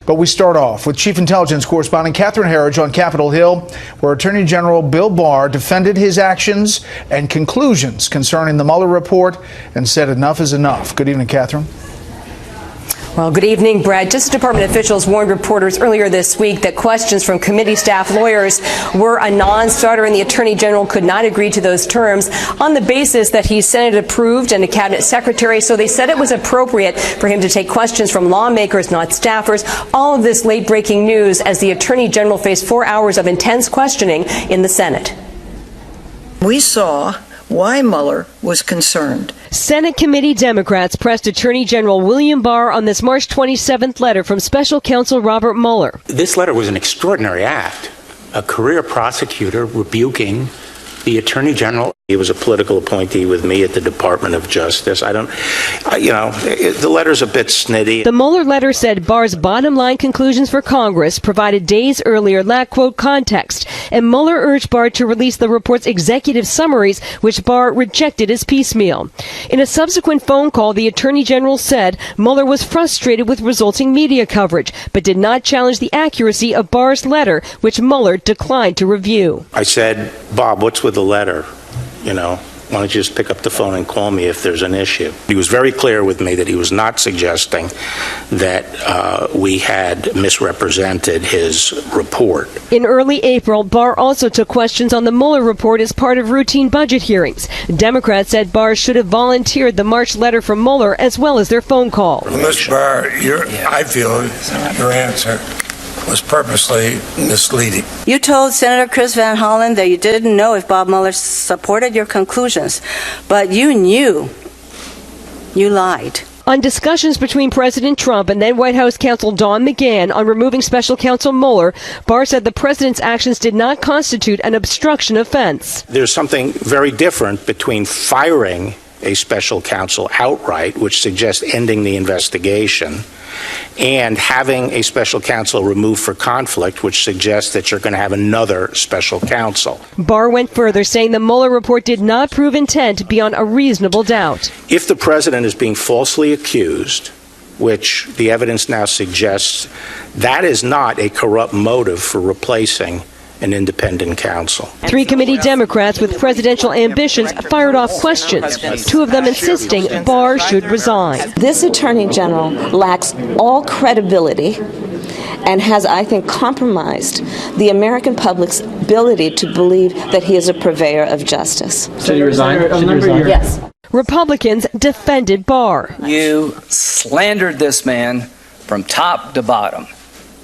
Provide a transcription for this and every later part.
But we start off with Chief Intelligence Correspondent Catherine Herridge on Capitol Hill, where Attorney General Bill Barr defended his actions and conclusions concerning the Mueller report and said enough is enough. Good evening, Catherine. Well, good evening, Brad. Justice Department officials warned reporters earlier this week that questions from committee staff lawyers were a non-starter, and the Attorney General could not agree to those terms on the basis that he's Senate approved and a cabinet secretary. So they said it was appropriate for him to take questions from lawmakers, not staffers. All of this late breaking news as the Attorney General faced 4 hours of intense questioning in the Senate. We saw why Mueller was concerned. Senate committee Democrats pressed Attorney General William Barr on this March 27th letter from special counsel Robert Mueller. This letter was an extraordinary act. A career prosecutor rebuking the Attorney General. He was a political appointee with me at the Department of Justice. The letter's a bit snitty. The Mueller letter said Barr's bottom line conclusions for Congress provided days earlier lacked, quote, context. And Mueller urged Barr to release the report's executive summaries, which Barr rejected as piecemeal. In a subsequent phone call, the Attorney General said Mueller was frustrated with resulting media coverage, but did not challenge the accuracy of Barr's letter, which Mueller declined to review. I said, Bob, what's with the letter? Why don't you just pick up the phone and call me if there's an issue? He was very clear with me that he was not suggesting that we had misrepresented his report. In early April, Barr also took questions on the Mueller report as part of routine budget hearings. Democrats said Barr should have volunteered the March letter from Mueller as well as their phone call. Mr. Barr, I feel your answer was purposely misleading. You told Senator Chris Van Hollen that you didn't know if Bob Mueller supported your conclusions, but you knew. You lied. On discussions between President Trump and then White House counsel Don McGahn on removing special counsel Mueller, Barr said the president's actions did not constitute an obstruction offense. There's something very different between firing a special counsel outright, which suggests ending the investigation, and having a special counsel removed for conflict, which suggests that you're going to have another special counsel. Barr went further, saying the Mueller report did not prove intent beyond a reasonable doubt. If the president is being falsely accused, which the evidence now suggests, that is not a corrupt motive for replacing an independent counsel. 3 committee Democrats with presidential ambitions fired off questions, 2 of them insisting Barr should resign. This Attorney General lacks all credibility and has, I think, compromised the American public's ability to believe that he is a purveyor of justice. Should he resign? Yes. Republicans defended Barr. You slandered this man from top to bottom.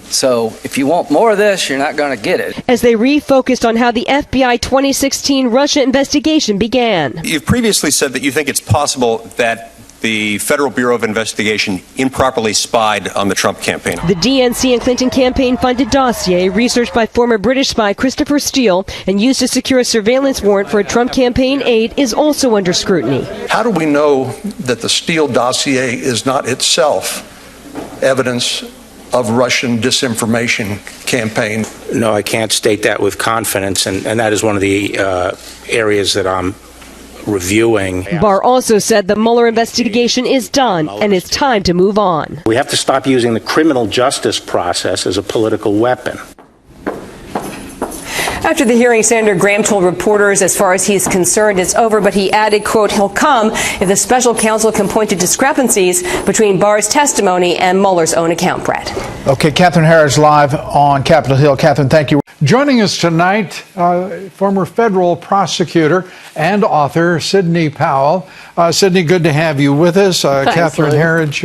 So if you want more of this, you're not going to get it. As they refocused on how the FBI 2016 Russia investigation began. You've previously said that you think it's possible that the Federal Bureau of Investigation improperly spied on the Trump campaign. The DNC and Clinton campaign-funded dossier, researched by former British spy Christopher Steele and used to secure a surveillance warrant for a Trump campaign aide, is also under scrutiny. How do we know that the Steele dossier is not itself evidence of Russian disinformation campaign? No, I can't state that with confidence, and that is one of the areas that I'm reviewing. Barr also said the Mueller investigation is done and it's time to move on. We have to stop using the criminal justice process as a political weapon. After the hearing, Senator Graham told reporters as far as he's concerned, it's over, but he added, quote, he'll come if the special counsel can point to discrepancies between Barr's testimony and Mueller's own account, Brad. Okay, Catherine Herridge live on Capitol Hill. Catherine, thank you. Joining us tonight, former federal prosecutor and author Sidney Powell. Sidney, good to have you with us. Catherine Herridge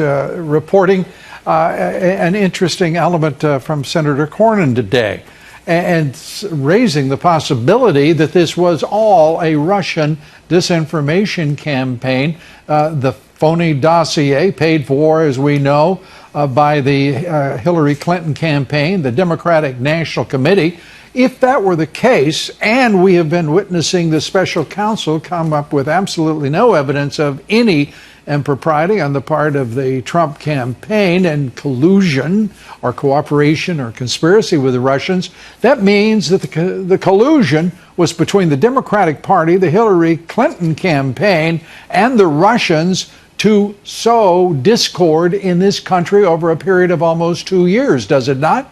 reporting an interesting element from Senator Cornyn today, and raising the possibility that this was all a Russian disinformation campaign. The phony dossier paid for, as we know, by the Hillary Clinton campaign, the Democratic National Committee. If that were the case, and we have been witnessing the special counsel come up with absolutely no evidence of any impropriety on the part of the Trump campaign and collusion or cooperation or conspiracy with the Russians, that means that the collusion was between the Democratic Party, the Hillary Clinton campaign, and the Russians to sow discord in this country over a period of almost 2 years, does it not?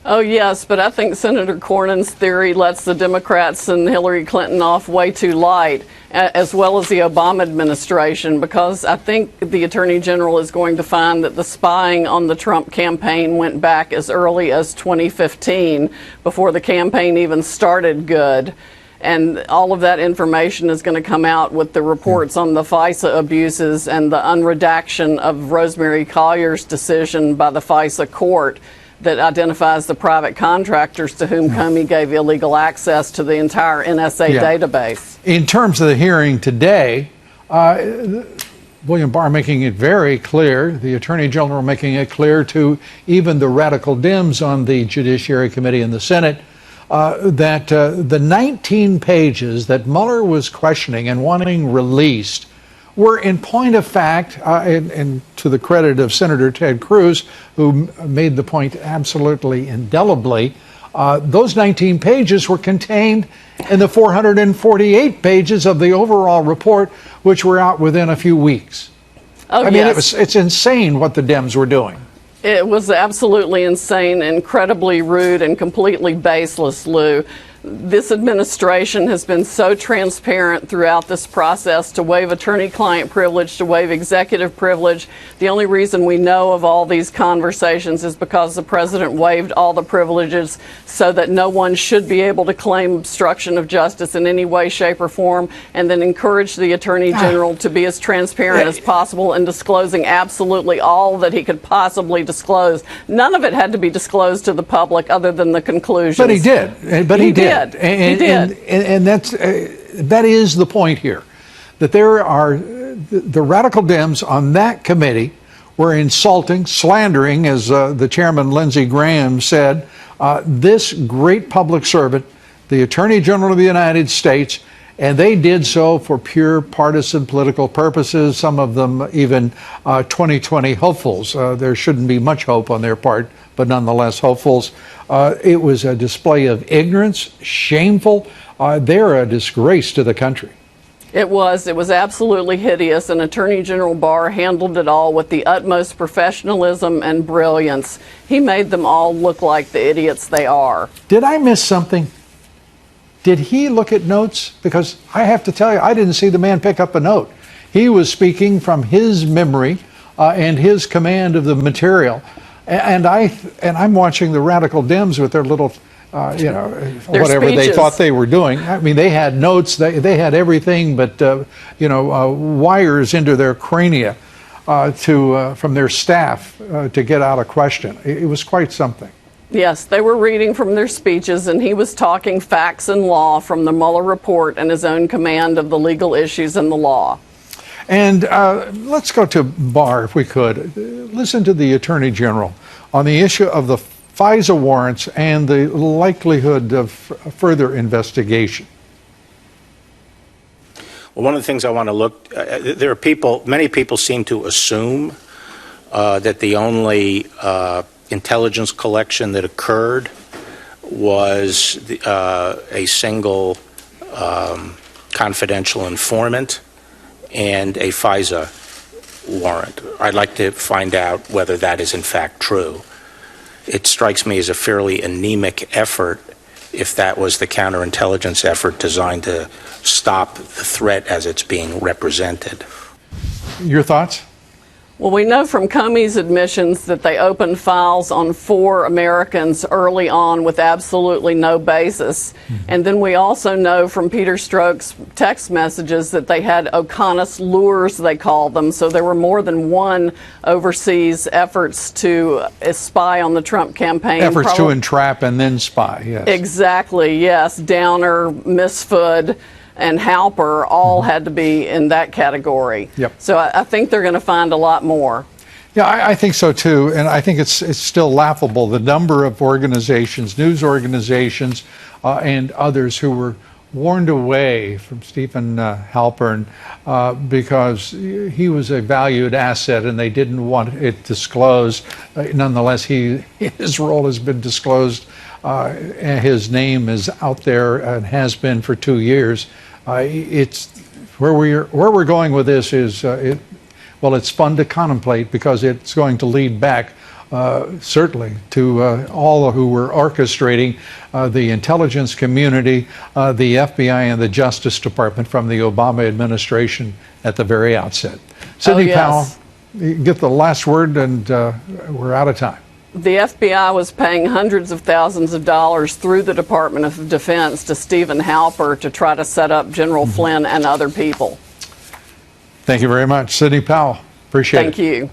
Oh, yes, but I think Senator Cornyn's theory lets the Democrats and Hillary Clinton off way too light, as well as the Obama administration, because I think the Attorney General is going to find that the spying on the Trump campaign went back as early as 2015, before the campaign even started good. And all of that information is going to come out with the reports on the FISA abuses and the unredaction of Rosemary Collier's decision by the FISA court that identifies the private contractors to whom Comey gave illegal access to the entire NSA database. In terms of the hearing today, William Barr making it very clear, the Attorney General making it clear to even the radical Dems on the Judiciary Committee in the Senate, that the 19 pages that Mueller was questioning and wanting released were, in point of fact, and to the credit of Senator Ted Cruz, who made the point absolutely indelibly, those 19 pages were contained in the 448 pages of the overall report, which were out within a few weeks. Oh, I mean, it's insane what the Dems were doing. It was absolutely insane, incredibly rude, and completely baseless, Lou. This administration has been so transparent throughout this process to waive attorney-client privilege, to waive executive privilege. The only reason we know of all these conversations is because the president waived all the privileges so that no one should be able to claim obstruction of justice in any way, shape, or form, and then encouraged the attorney general to be as transparent as possible in disclosing absolutely all that he could possibly disclose. None of it had to be disclosed to the public other than the conclusions. But he did. But he did. And that is the point here, that there are the radical Dems on that committee were insulting, slandering, as the chairman Lindsey Graham said, this great public servant, the Attorney General of the United States, and they did so for pure partisan political purposes, some of them even 2020 hopefuls. There shouldn't be much hope on their part, but nonetheless hopefuls. It was a display of ignorance, shameful. They're a disgrace to the country. It was absolutely hideous, and Attorney General Barr handled it all with the utmost professionalism and brilliance. He made them all look like the idiots they are. Did I miss something? Did he look at notes? Because I have to tell you, I didn't see the man pick up a note. He was speaking from his memory and his command of the material. And I'm watching the radical Dems with their little, whatever they thought they were doing. I mean, they had notes. They had everything but, wires into their crania from their staff to get out a question. It was quite something. Yes, they were reading from their speeches, and he was talking facts and law from the Mueller report and his own command of the legal issues and the law. And let's go to Barr, if we could. Listen to the Attorney General on the issue of the FISA warrants and the likelihood of further investigation. Well, one of the things I want to look, many people seem to assume that the only intelligence collection that occurred was a single confidential informant and a FISA warrant. I'd like to find out whether that is in fact true. It strikes me as a fairly anemic effort if that was the counterintelligence effort designed to stop the threat as it's being represented. Your thoughts? Well, we know from Comey's admissions that they opened files on 4 Americans early on with absolutely no basis. And then we also know from Peter Strzok's text messages that they had Oconus lures, they called them. So there were more than one overseas efforts to spy on the Trump campaign. Efforts to entrap and then spy, yes. Exactly, yes. Downer, Misfud, and Halper all had to be in that category. Yep. So I think they're going to find a lot more. Yeah, I think so too, and I think it's still laughable, the number of organizations, news organizations, and others who were warned away from Stephen Halpern because he was a valued asset and they didn't want it disclosed. Nonetheless, his role has been disclosed. And his name is out there and has been for 2 years. It's where we're going with this is Well, it's fun to contemplate because it's going to lead back certainly to all who were orchestrating the intelligence community, the FBI, and the Justice Department from the Obama administration at the very outset. Sidney Powell, you get the last word, and we're out of time. The FBI was paying hundreds of thousands of dollars through the Department of Defense to Stephen Halper to try to set up General Flynn and other people. Thank you very much, Sidney Powell. Appreciate it. Thank you.